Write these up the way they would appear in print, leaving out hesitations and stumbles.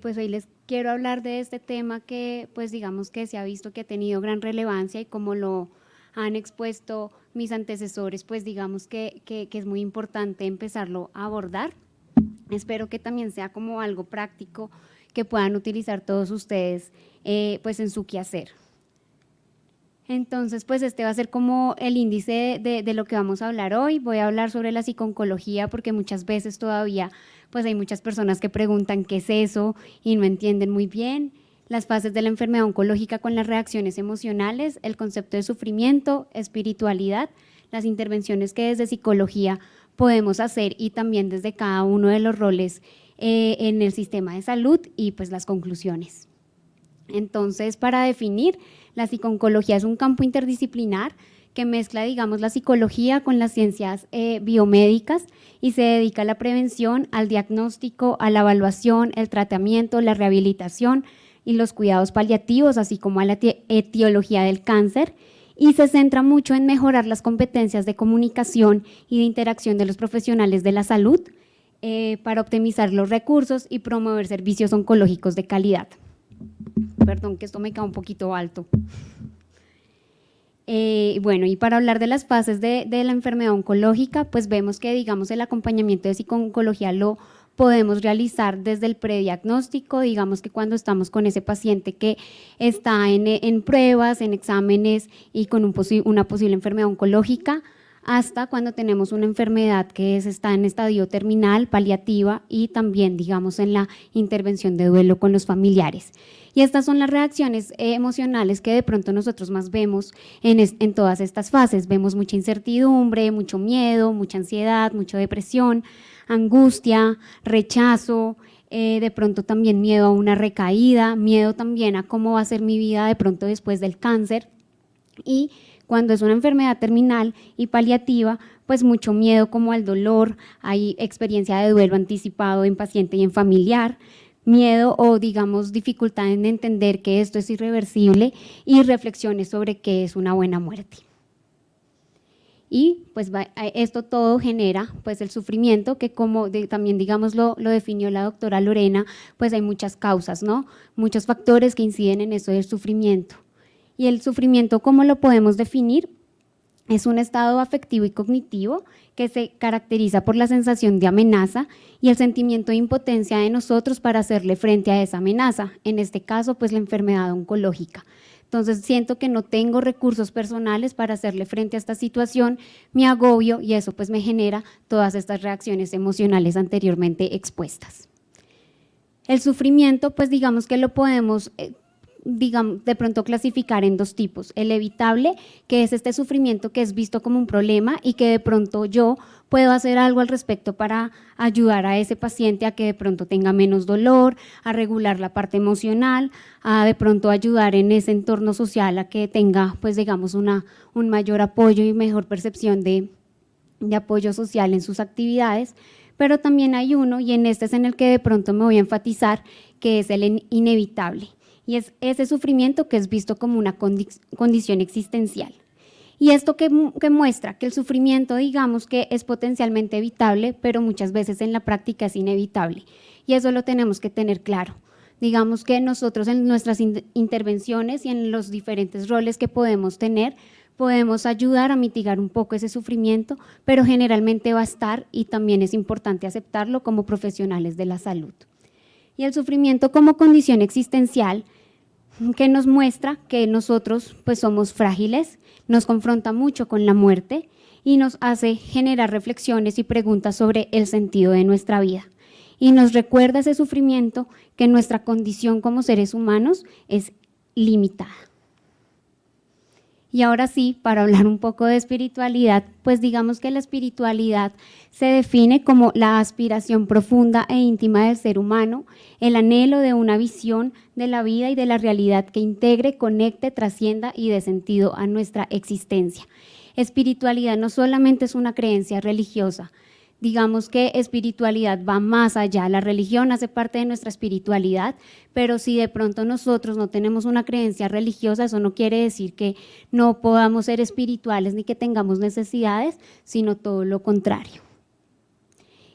Pues hoy les quiero hablar de este tema que pues digamos que se ha visto que ha tenido gran relevancia y como lo han expuesto mis antecesores, pues digamos que es muy importante empezarlo a abordar. Espero que también sea como algo práctico que puedan utilizar todos ustedes pues en su quehacer. Entonces, pues este va a ser como el índice de lo que vamos a hablar hoy. Voy a hablar sobre la psiconcología porque muchas veces todavía pues hay muchas personas que preguntan qué es eso y no entienden muy bien. Las fases de la enfermedad oncológica con las reacciones emocionales, el concepto de sufrimiento, espiritualidad, las intervenciones que desde psicología podemos hacer y también desde cada uno de los roles en el sistema de salud y pues las conclusiones. Entonces, para definir, la psiconcología es un campo interdisciplinar que mezcla, digamos, la psicología con las ciencias biomédicas y se dedica a la prevención, al diagnóstico, a la evaluación, el tratamiento, la rehabilitación y los cuidados paliativos, así como a la etiología del cáncer, y se centra mucho en mejorar las competencias de comunicación y de interacción de los profesionales de la salud para optimizar los recursos y promover servicios oncológicos de calidad. Perdón, que esto me queda un poquito alto. Bueno, y para hablar de las fases de la enfermedad oncológica, pues vemos que, digamos, el acompañamiento de psiconcología lo podemos realizar desde el prediagnóstico, digamos que cuando estamos con ese paciente que está en pruebas, en exámenes y con una posible enfermedad oncológica, hasta cuando tenemos una enfermedad que está en estadio terminal, paliativa y también, digamos, en la intervención de duelo con los familiares. Y estas son las reacciones emocionales que de pronto nosotros más vemos en todas estas fases. Vemos mucha incertidumbre, mucho miedo, mucha ansiedad, mucha depresión, angustia, rechazo, de pronto también miedo a una recaída, miedo también a cómo va a ser mi vida de pronto después del cáncer. Y cuando es una enfermedad terminal y paliativa, pues mucho miedo como al dolor, hay experiencia de duelo anticipado en paciente y en familiar, miedo o digamos dificultad en entender que esto es irreversible y reflexiones sobre qué es una buena muerte. Y pues esto todo genera pues el sufrimiento que como también digamos lo definió la doctora Lorena, pues hay muchas causas, ¿no? Muchos factores que inciden en eso del sufrimiento. Y el sufrimiento, ¿cómo lo podemos definir? Es un estado afectivo y cognitivo que se caracteriza por la sensación de amenaza y el sentimiento de impotencia de nosotros para hacerle frente a esa amenaza, en este caso pues la enfermedad oncológica. Entonces siento que no tengo recursos personales para hacerle frente a esta situación, me agobio y eso pues me genera todas estas reacciones emocionales anteriormente expuestas. El sufrimiento pues digamos que lo podemos de pronto clasificar en dos tipos, el evitable, que es este sufrimiento que es visto como un problema y que de pronto yo puedo hacer algo al respecto para ayudar a ese paciente a que de pronto tenga menos dolor, a regular la parte emocional, a de pronto ayudar en ese entorno social a que tenga pues digamos un mayor apoyo y mejor percepción de apoyo social en sus actividades, pero también hay uno y en este es en el que de pronto me voy a enfatizar, que es el inevitable. Y es ese sufrimiento que es visto como una condición existencial. Y esto que muestra que el sufrimiento, digamos que es potencialmente evitable, pero muchas veces en la práctica es inevitable. Y eso lo tenemos que tener claro. Digamos que nosotros en nuestras intervenciones y en los diferentes roles que podemos tener, podemos ayudar a mitigar un poco ese sufrimiento, pero generalmente va a estar y también es importante aceptarlo como profesionales de la salud. Y el sufrimiento como condición existencial que nos muestra que nosotros pues somos frágiles, nos confronta mucho con la muerte y nos hace generar reflexiones y preguntas sobre el sentido de nuestra vida. Y nos recuerda ese sufrimiento que nuestra condición como seres humanos es limitada. Y ahora sí, para hablar un poco de espiritualidad, pues digamos que la espiritualidad se define como la aspiración profunda e íntima del ser humano, el anhelo de una visión de la vida y de la realidad que integre, conecte, trascienda y dé sentido a nuestra existencia. Espiritualidad no solamente es una creencia religiosa, digamos que espiritualidad va más allá, la religión hace parte de nuestra espiritualidad, pero si de pronto nosotros no tenemos una creencia religiosa, eso no quiere decir que no podamos ser espirituales ni que tengamos necesidades, sino todo lo contrario.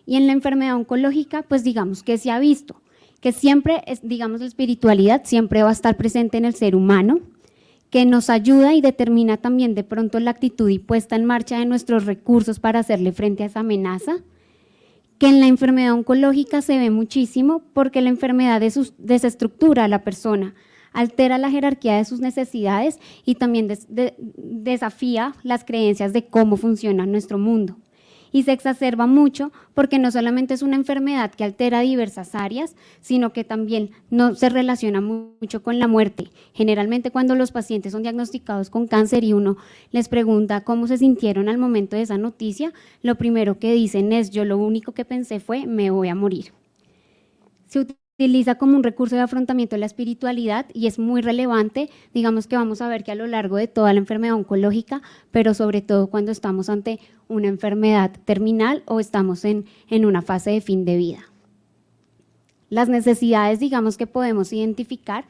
Y en la enfermedad oncológica, pues digamos que se ha visto que siempre, digamos, la espiritualidad siempre va a estar presente en el ser humano, que nos ayuda y determina también de pronto la actitud y puesta en marcha de nuestros recursos para hacerle frente a esa amenaza, que en la enfermedad oncológica se ve muchísimo porque la enfermedad desestructura a la persona, altera la jerarquía de sus necesidades y también desafía las creencias de cómo funciona nuestro mundo. Y se exacerba mucho porque no solamente es una enfermedad que altera diversas áreas, sino que también no se relaciona mucho con la muerte. Generalmente cuando los pacientes son diagnosticados con cáncer y uno les pregunta cómo se sintieron al momento de esa noticia, lo primero que dicen es: yo lo único que pensé fue me voy a morir. Se utiliza como un recurso de afrontamiento de la espiritualidad y es muy relevante, digamos que vamos a ver que a lo largo de toda la enfermedad oncológica, pero sobre todo cuando estamos ante una enfermedad terminal o estamos en una fase de fin de vida. Las necesidades, digamos, que podemos identificar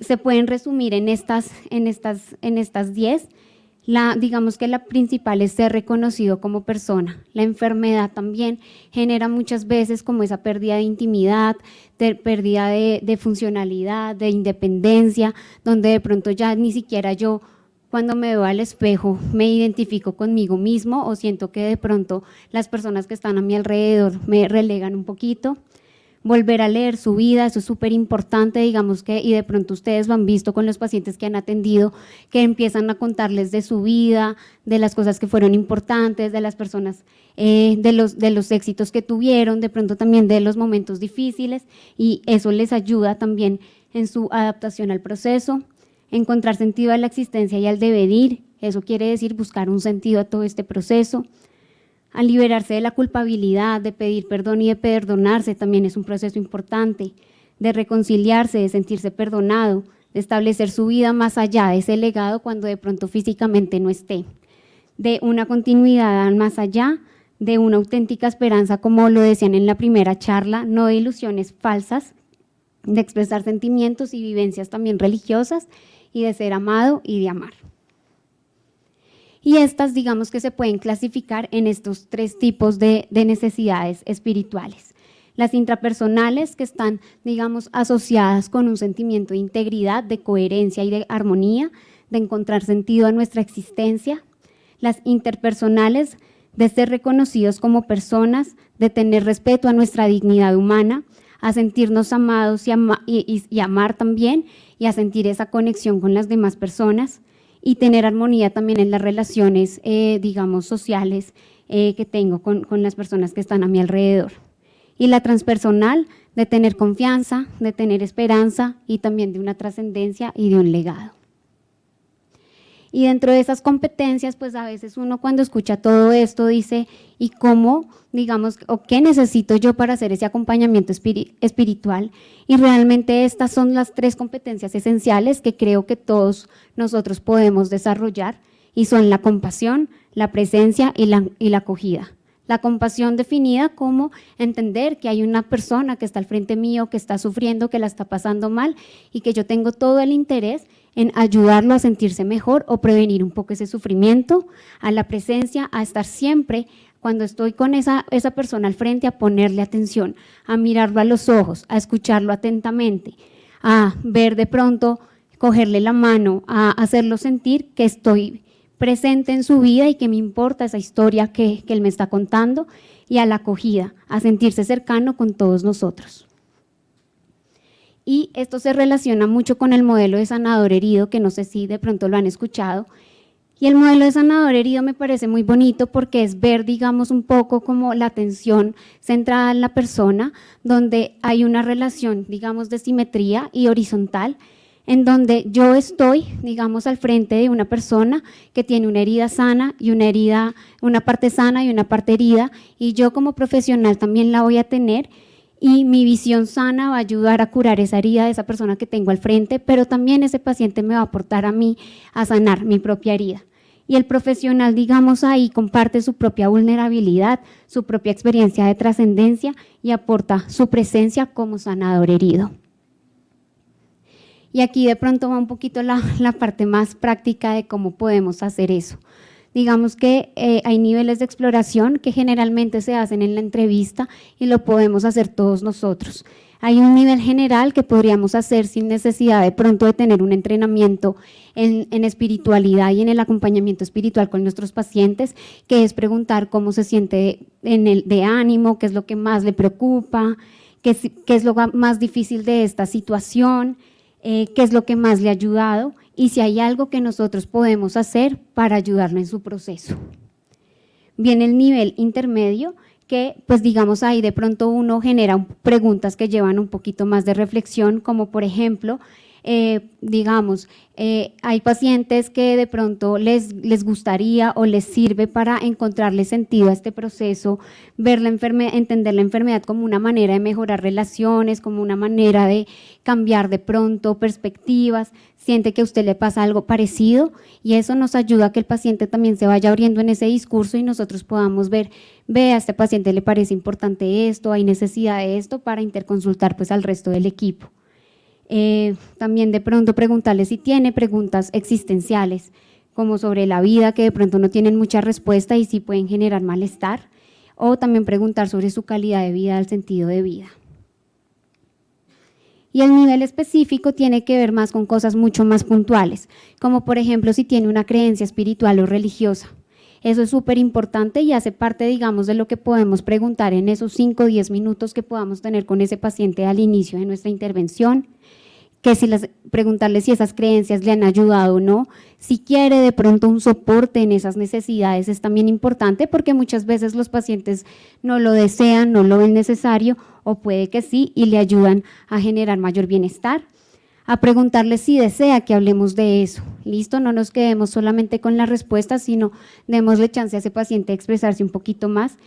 se pueden resumir en estas 10. Digamos que la principal es ser reconocido como persona. La enfermedad también genera muchas veces como esa pérdida de intimidad, pérdida de funcionalidad, de independencia, donde de pronto ya ni siquiera yo, cuando me veo al espejo, me identifico conmigo mismo o siento que de pronto las personas que están a mi alrededor me relegan un poquito. Volver a leer su vida, eso es súper importante, digamos que, y de pronto ustedes lo han visto con los pacientes que han atendido, que empiezan a contarles de su vida, de las cosas que fueron importantes, de las personas, de los éxitos que tuvieron, de pronto también de los momentos difíciles, y eso les ayuda también en su adaptación al proceso. Encontrar sentido a la existencia y al devenir, eso quiere decir buscar un sentido a todo este proceso. A liberarse de la culpabilidad, de pedir perdón y de perdonarse también es un proceso importante, de reconciliarse, de sentirse perdonado, de establecer su vida más allá de ese legado cuando de pronto físicamente no esté, de una continuidad más allá, de una auténtica esperanza, como lo decían en la primera charla, no de ilusiones falsas, de expresar sentimientos y vivencias también religiosas y de ser amado y de amar. Y estas, digamos que se pueden clasificar en estos 3 tipos de necesidades espirituales. Las intrapersonales, que están, digamos, asociadas con un sentimiento de integridad, de coherencia y de armonía, de encontrar sentido a nuestra existencia. Las interpersonales, de ser reconocidos como personas, de tener respeto a nuestra dignidad humana, a sentirnos amados y amar también, y a sentir esa conexión con las demás personas. Y tener armonía también en las relaciones, digamos, sociales que tengo con las personas que están a mi alrededor. Y la transpersonal, de tener confianza, de tener esperanza y también de una trascendencia y de un legado. Y dentro de esas competencias, pues a veces uno cuando escucha todo esto dice, ¿y cómo, digamos, o qué necesito yo para hacer ese acompañamiento espiritual? Y realmente estas son las 3 competencias esenciales que creo que todos nosotros podemos desarrollar y son la compasión, la presencia y la acogida. La compasión definida como entender que hay una persona que está al frente mío, que está sufriendo, que la está pasando mal y que yo tengo todo el interés en ayudarlo a sentirse mejor o prevenir un poco ese sufrimiento. A la presencia, a estar siempre, cuando estoy con esa persona al frente, a ponerle atención, a mirarlo a los ojos, a escucharlo atentamente, a ver de pronto, cogerle la mano, a hacerlo sentir que estoy presente en su vida y que me importa esa historia que él me está contando, y a la acogida, a sentirse cercano con todos nosotros. Y esto se relaciona mucho con el modelo de sanador herido, que no sé si de pronto lo han escuchado. Y el modelo de sanador herido me parece muy bonito porque es ver, digamos, un poco como la atención centrada en la persona, donde hay una relación, digamos, de simetría y horizontal, en donde yo estoy, digamos, al frente de una persona que tiene una herida sana y una parte sana y una parte herida, y yo como profesional también la voy a tener, y mi visión sana va a ayudar a curar esa herida de esa persona que tengo al frente, pero también ese paciente me va a aportar a mí a sanar mi propia herida. Y el profesional, digamos, ahí comparte su propia vulnerabilidad, su propia experiencia de trascendencia y aporta su presencia como sanador herido. Y aquí de pronto va un poquito la parte más práctica de cómo podemos hacer eso. Digamos que hay niveles de exploración que generalmente se hacen en la entrevista y lo podemos hacer todos nosotros. Hay un nivel general que podríamos hacer sin necesidad de pronto de tener un entrenamiento en espiritualidad y en el acompañamiento espiritual con nuestros pacientes, que es preguntar cómo se siente de ánimo, qué es lo que más le preocupa, qué es lo más difícil de esta situación, qué es lo que más le ha ayudado y si hay algo que nosotros podemos hacer para ayudarlo en su proceso. Viene el nivel intermedio, que pues digamos ahí de pronto uno genera preguntas que llevan un poquito más de reflexión, como por ejemplo, hay pacientes que de pronto les gustaría o les sirve para encontrarle sentido a este proceso, entender la enfermedad como una manera de mejorar relaciones, como una manera de cambiar de pronto perspectivas, siente que a usted le pasa algo parecido y eso nos ayuda a que el paciente también se vaya abriendo en ese discurso y nosotros podamos ver, a este paciente le parece importante esto, hay necesidad de esto para interconsultar pues al resto del equipo. También de pronto preguntarle si tiene preguntas existenciales, como sobre la vida, que de pronto no tienen mucha respuesta y sí pueden generar malestar, o también preguntar sobre su calidad de vida, el sentido de vida. Y el nivel específico tiene que ver más con cosas mucho más puntuales, como por ejemplo si tiene una creencia espiritual o religiosa. Eso es súper importante y hace parte, digamos, de lo que podemos preguntar en esos 5 o 10 minutos que podamos tener con ese paciente al inicio de nuestra intervención, preguntarle si esas creencias le han ayudado o no, si quiere de pronto un soporte en esas necesidades es también importante porque muchas veces los pacientes no lo desean, no lo ven necesario o puede que sí y le ayudan a generar mayor bienestar. A preguntarle si desea que hablemos de eso. Listo, no nos quedemos solamente con la respuesta, sino démosle chance a ese paciente de expresarse un poquito más.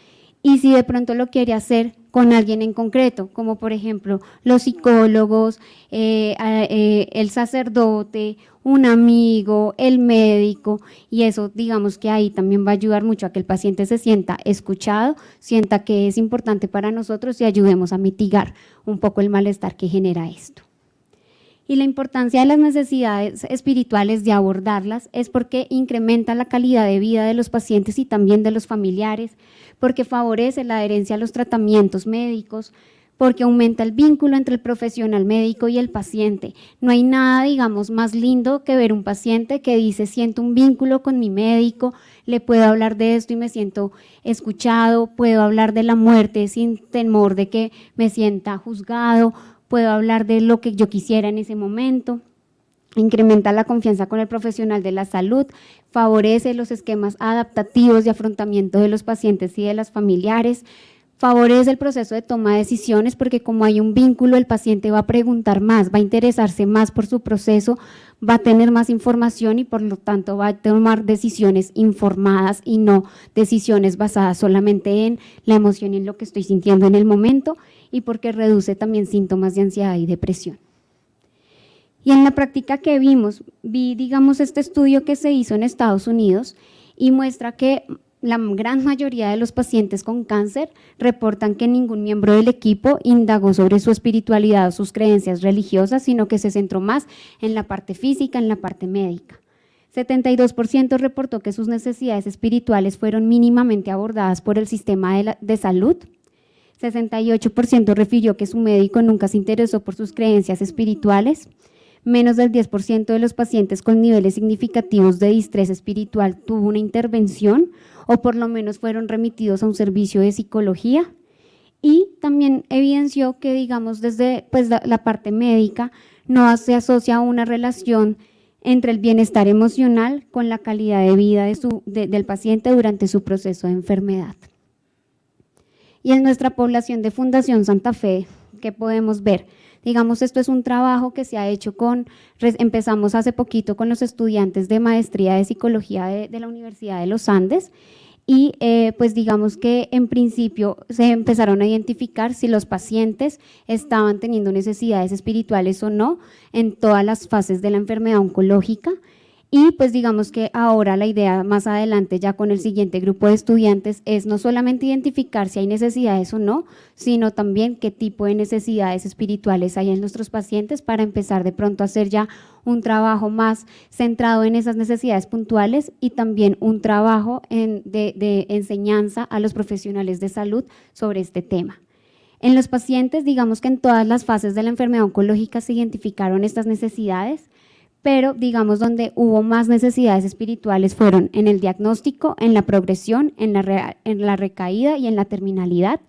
Y si de pronto lo quiere hacer con alguien en concreto, como por ejemplo los psicólogos, el sacerdote, un amigo, el médico, y eso digamos que ahí también va a ayudar mucho a que el paciente se sienta escuchado, sienta que es importante para nosotros y ayudemos a mitigar un poco el malestar que genera esto. Y la importancia de las necesidades espirituales, de abordarlas, es porque incrementa la calidad de vida de los pacientes y también de los familiares, porque favorece la adherencia a los tratamientos médicos, porque aumenta el vínculo entre el profesional médico y el paciente. No hay nada, digamos, más lindo que ver un paciente que dice, siento un vínculo con mi médico, le puedo hablar de esto y me siento escuchado, puedo hablar de la muerte sin temor de que me sienta juzgado, puedo hablar de lo que yo quisiera en ese momento, incrementa la confianza con el profesional de la salud, favorece los esquemas adaptativos de afrontamiento de los pacientes y de las familiares, favorece el proceso de toma de decisiones porque como hay un vínculo el paciente va a preguntar más, va a interesarse más por su proceso, va a tener más información y por lo tanto va a tomar decisiones informadas y no decisiones basadas solamente en la emoción y en lo que estoy sintiendo en el momento y porque reduce también síntomas de ansiedad y depresión. Y en la práctica que vi digamos este estudio que se hizo en Estados Unidos y muestra que la gran mayoría de los pacientes con cáncer reportan que ningún miembro del equipo indagó sobre su espiritualidad o sus creencias religiosas, sino que se centró más en la parte física, en la parte médica. 72% reportó que sus necesidades espirituales fueron mínimamente abordadas por el sistema de salud. 68% refirió que su médico nunca se interesó por sus creencias espirituales. Menos del 10% de los pacientes con niveles significativos de distrés espiritual tuvo una intervención o por lo menos fueron remitidos a un servicio de psicología. Y también evidenció que, digamos, desde pues, la parte médica no se asocia una relación entre el bienestar emocional con la calidad de vida del paciente durante su proceso de enfermedad. Y en nuestra población de Fundación Santa Fe, ¿qué podemos ver? Digamos, esto es un trabajo que se ha hecho empezamos hace poquito con los estudiantes de maestría de psicología de la Universidad de los Andes y pues digamos que en principio se empezaron a identificar si los pacientes estaban teniendo necesidades espirituales o no en todas las fases de la enfermedad oncológica. Y pues digamos que ahora la idea más adelante ya con el siguiente grupo de estudiantes es no solamente identificar si hay necesidades o no, sino también qué tipo de necesidades espirituales hay en nuestros pacientes para empezar de pronto a hacer ya un trabajo más centrado en esas necesidades puntuales y también un trabajo de enseñanza a los profesionales de salud sobre este tema. En los pacientes, digamos que en todas las fases de la enfermedad oncológica se identificaron estas necesidades, pero digamos donde hubo más necesidades espirituales fueron en el diagnóstico, en la progresión, en la recaída y en la terminalidad.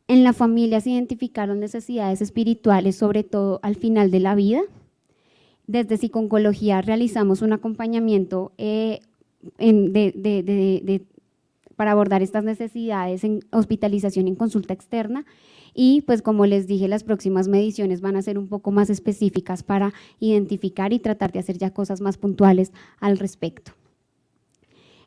En la familia se identificaron necesidades espirituales, sobre todo al final de la vida. Desde Psiconcología realizamos un acompañamiento para abordar estas necesidades en hospitalización y en consulta externa, y pues como les dije, las próximas mediciones van a ser un poco más específicas para identificar y tratar de hacer ya cosas más puntuales al respecto.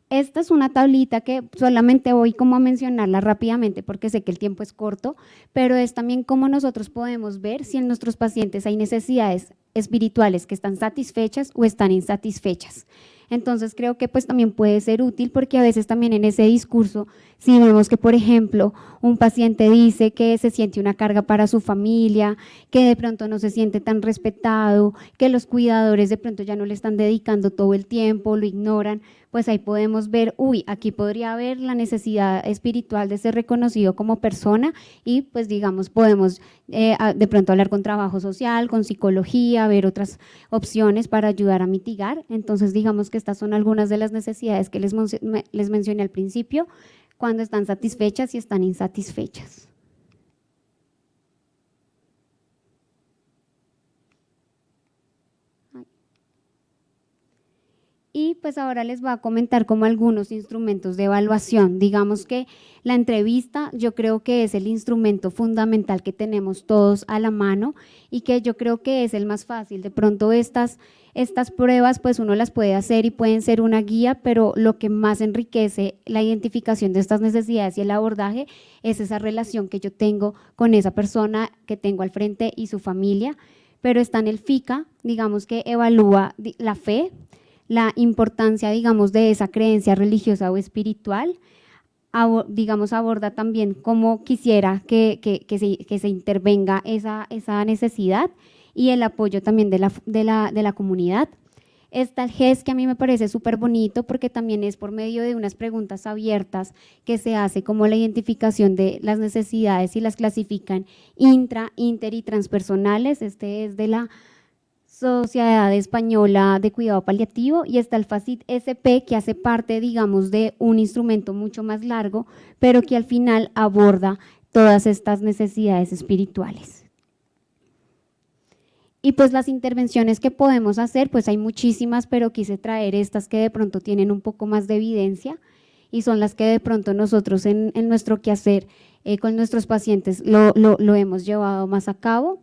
Esta es una tablita que solamente voy como a mencionarla rápidamente porque sé que el tiempo es corto, pero es también cómo nosotros podemos ver si en nuestros pacientes hay necesidades espirituales que están satisfechas o están insatisfechas. Entonces creo que pues también puede ser útil porque a veces también en ese discurso, si vemos que por ejemplo un paciente dice que se siente una carga para su familia, que de pronto no se siente tan respetado, que los cuidadores de pronto ya no le están dedicando todo el tiempo, lo ignoran, pues ahí podemos ver, aquí podría haber la necesidad espiritual de ser reconocido como persona y pues digamos podemos de pronto hablar con trabajo social, con psicología, ver otras opciones para ayudar a mitigar. Entonces digamos que estas son algunas de las necesidades que les mencioné al principio, cuando están satisfechas y están insatisfechas. Y pues ahora les voy a comentar como algunos instrumentos de evaluación. Digamos que la entrevista yo creo que es el instrumento fundamental que tenemos todos a la mano y que yo creo que es el más fácil. De pronto estas pruebas pues uno las puede hacer y pueden ser una guía, pero lo que más enriquece la identificación de estas necesidades y el abordaje es esa relación que yo tengo con esa persona que tengo al frente y su familia. Pero está en el FICA, digamos que evalúa la fe, la importancia, digamos, de esa creencia religiosa o espiritual, digamos, aborda también cómo quisiera que se intervenga esa necesidad y el apoyo también de la comunidad. Está el GES, que a mí me parece súper bonito porque también es por medio de unas preguntas abiertas que se hace como la identificación de las necesidades y las clasifican intra, inter y transpersonales. Este es de la Sociedad Española de Cuidado Paliativo, y está el FACIT-SP, que hace parte, digamos, de un instrumento mucho más largo, pero que al final aborda todas estas necesidades espirituales. Y pues las intervenciones que podemos hacer, pues hay muchísimas, pero quise traer estas que de pronto tienen un poco más de evidencia y son las que de pronto nosotros en nuestro quehacer con nuestros pacientes lo hemos llevado más a cabo.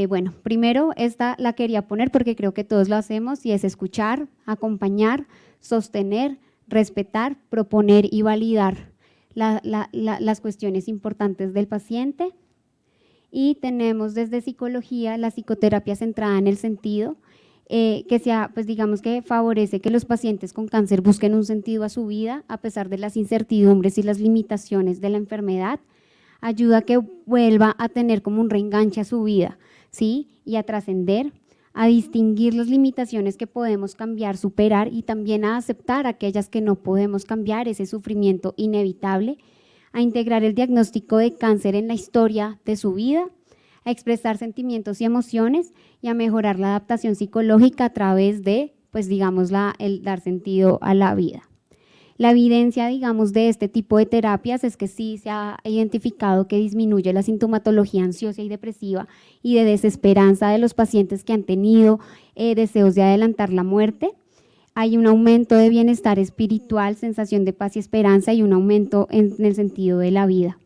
Bueno, primero esta la quería poner porque creo que todos lo hacemos y es escuchar, acompañar, sostener, respetar, proponer y validar las cuestiones importantes del paciente. Y tenemos desde psicología la psicoterapia centrada en el sentido, que sea, pues digamos que favorece que los pacientes con cáncer busquen un sentido a su vida a pesar de las incertidumbres y las limitaciones de la enfermedad. Ayuda a que vuelva a tener como un reenganche a su vida, ¿sí? Y a trascender, a distinguir las limitaciones que podemos cambiar, superar y también a aceptar aquellas que no podemos cambiar, ese sufrimiento inevitable, a integrar el diagnóstico de cáncer en la historia de su vida, a expresar sentimientos y emociones y a mejorar la adaptación psicológica a través de, pues digamos, el dar sentido a la vida. La evidencia, digamos, de este tipo de terapias es que sí se ha identificado que disminuye la sintomatología ansiosa y depresiva y de desesperanza de los pacientes que han tenido deseos de adelantar la muerte. Hay un aumento de bienestar espiritual, sensación de paz y esperanza y un aumento en el sentido de la vida.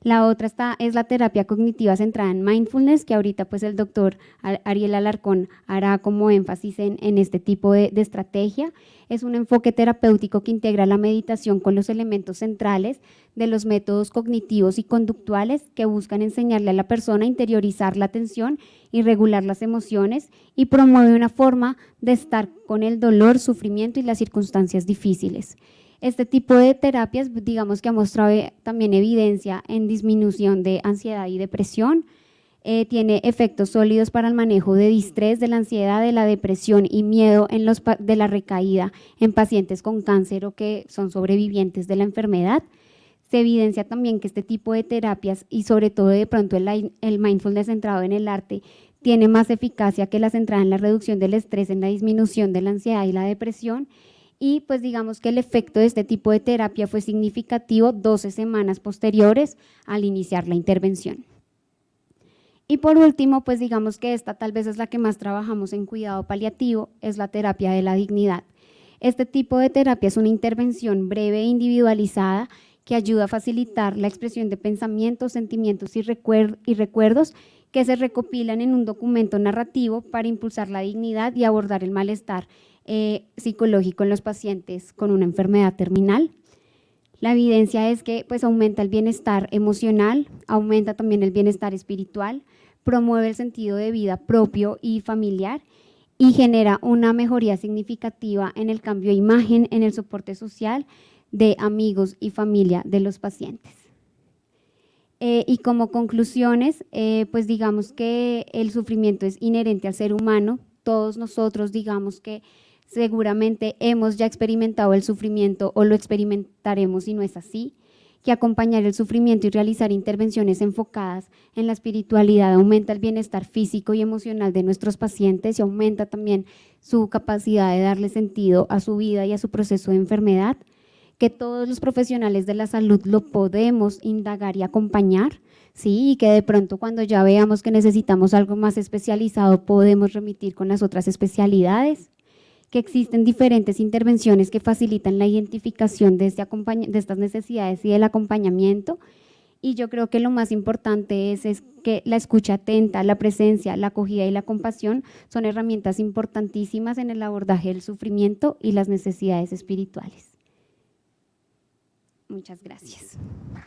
La otra es la terapia cognitiva centrada en mindfulness, que ahorita pues el doctor Ariel Alarcón hará como énfasis en este tipo de estrategia. Es un enfoque terapéutico que integra la meditación con los elementos centrales de los métodos cognitivos y conductuales que buscan enseñarle a la persona a interiorizar la atención y regular las emociones y promueve una forma de estar con el dolor, sufrimiento y las circunstancias difíciles. Este tipo de terapias, digamos que ha mostrado también evidencia en disminución de ansiedad y depresión, tiene efectos sólidos para el manejo de distrés, de la ansiedad, de la depresión y miedo de la recaída en pacientes con cáncer o que son sobrevivientes de la enfermedad. Se evidencia también que este tipo de terapias y sobre todo de pronto el mindfulness centrado en el arte tiene más eficacia que la centrada en la reducción del estrés, en la disminución de la ansiedad y la depresión. Y pues digamos que el efecto de este tipo de terapia fue significativo 12 semanas posteriores al iniciar la intervención. Y por último, pues digamos que esta tal vez es la que más trabajamos en cuidado paliativo, es la terapia de la dignidad. Este tipo de terapia es una intervención breve e individualizada que ayuda a facilitar la expresión de pensamientos, sentimientos y recuerdos que se recopilan en un documento narrativo para impulsar la dignidad y abordar el malestar psicológico en los pacientes con una enfermedad terminal. La evidencia es que pues, aumenta el bienestar emocional, aumenta también el bienestar espiritual, promueve el sentido de vida propio y familiar y genera una mejoría significativa en el cambio de imagen, en el soporte social de amigos y familia de los pacientes. Y como conclusiones, pues digamos que el sufrimiento es inherente al ser humano. Todos nosotros digamos que seguramente hemos ya experimentado el sufrimiento o lo experimentaremos si no es así, que acompañar el sufrimiento y realizar intervenciones enfocadas en la espiritualidad aumenta el bienestar físico y emocional de nuestros pacientes y aumenta también su capacidad de darle sentido a su vida y a su proceso de enfermedad, que todos los profesionales de la salud lo podemos indagar y acompañar, ¿sí? Y que de pronto cuando ya veamos que necesitamos algo más especializado podemos remitir con las otras especialidades, que existen diferentes intervenciones que facilitan la identificación de estas necesidades y del acompañamiento. Y yo creo que lo más importante es que la escucha atenta, la presencia, la acogida y la compasión son herramientas importantísimas en el abordaje del sufrimiento y las necesidades espirituales. Muchas gracias.